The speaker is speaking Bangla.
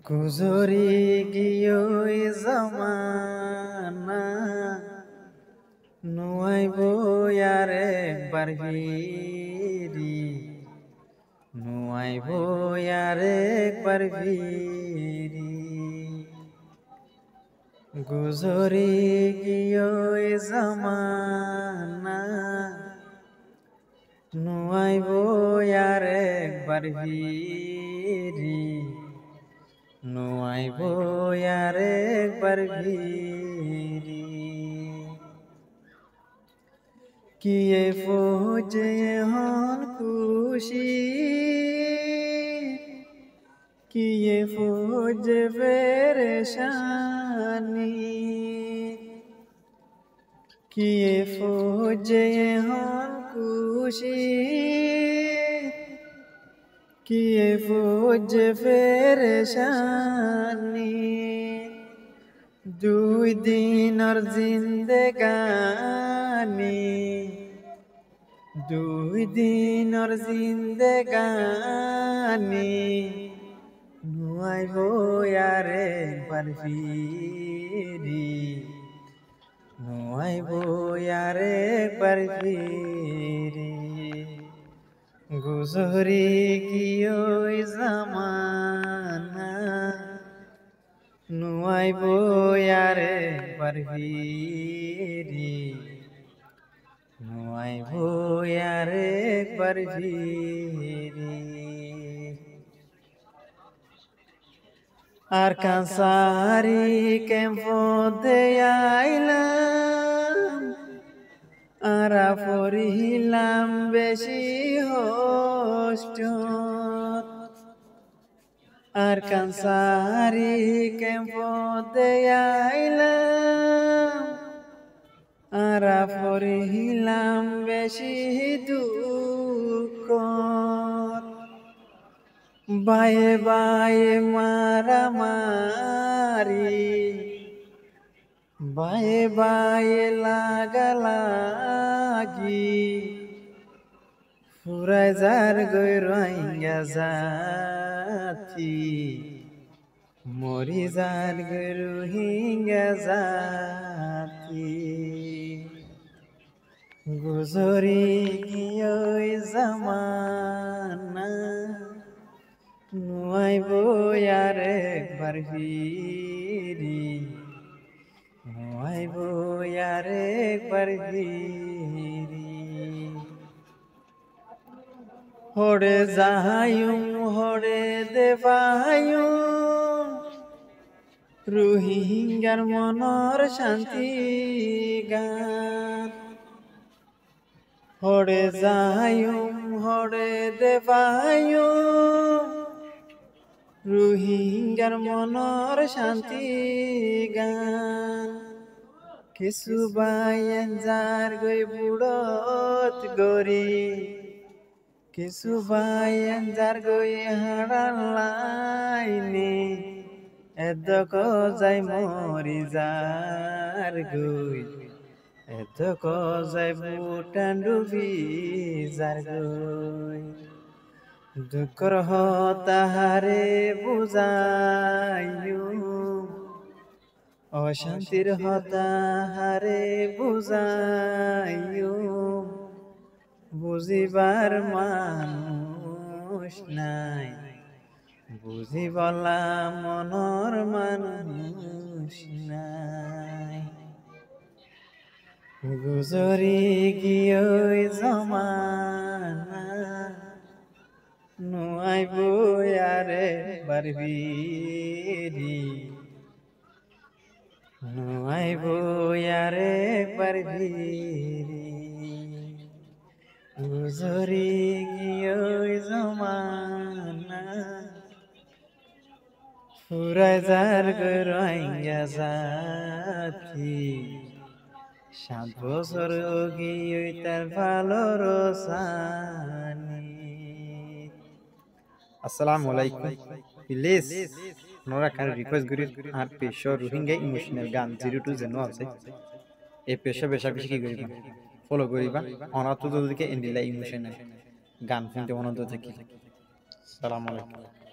গুজরি গিয়ে জমানা নুয়াইব আর একবার ফিরি নুয়াইব আর একবার ফিরি গুজরি গিয়ে জমানা নুয়াইব আর একবার ফিরি নুয়াইব আর একবার ফিরি কিয়ে ফৌজে হন খুশি কিয়ে ফৌজে পেরেশানি কিয়ে ফৌজে হন খুশি কিয়ে ফৌজে পেরেশানি দুই দিনের জিন্দেগানি দুই দিনের জিন্দেগানি নুয়াইব আর একবার ফিরি নুয়াইব আর একবার ফিরি গুজরি গিয়ে জামানা নুয়াইব আর একবার ফিরি নুয়াইব আর একবার ফিরি আর কাঁসারি কেম্পে আইলাম আর পড়িলাম বেশি হোস্ট আর কাঁসারি কেম্পে আইলাম আর পড়িলাম বেশি দুঃখ বায়ে বায়ে মারামারি বায়ে বায়ে লাগালাগি ফুরাই যার গই রোহিঙ্গা জাতি মরি যার গই রোহিঙ্গা জাতি গুজরি গিয়ে জামানা নুয়াইব আর একবার ফিরি নুয়াইব আর একবার ফিরি হরে যাহায়ুম হরে দেবায়ুম রোহিঙ্গার মনর শান্তি গান হরে যাহায়ুম হরে দেবায়ুম রোহিঙ্গার মনর শান্তি গান কিছু বাইন যার গই বুড়ত গরি কিছু বাইন যার গই হারান লাইনে এদক যাই মরি যার গই এদক যাই বুটান ডুবি যার গই দুঃখর তাহারে বুঝাইও অশান্তির হতাহারে বুঝাইও বুঝিবার মানুষ নাই বুঝিবলা মনর মানুষ নাই গুজরি গিয়ে জমানা নুয়াইব আর একবার ফিরি নুয়াইব আর একবার ফিরি গুজরি গিয়ে জমানা ফুরাই যার গই রোহিঙ্গা জাতি 7 বছর গিয়ে তার ভালো রসানি। আসসালামু আলাইকুম। প্লিজ আপনারা কার রিকোয়েস্ট করি আর পেশা রোহিঙ্গা ইমোশনাল গান 02 জেনো আছে এই পেশা বেশা বেশি কি করিবা ফলো করিবা অনাথ দিকে ইন্ডিলা ইমোশনাল গান শুনতে অনন্ত থাকি। আসসালামু আলাইকুম।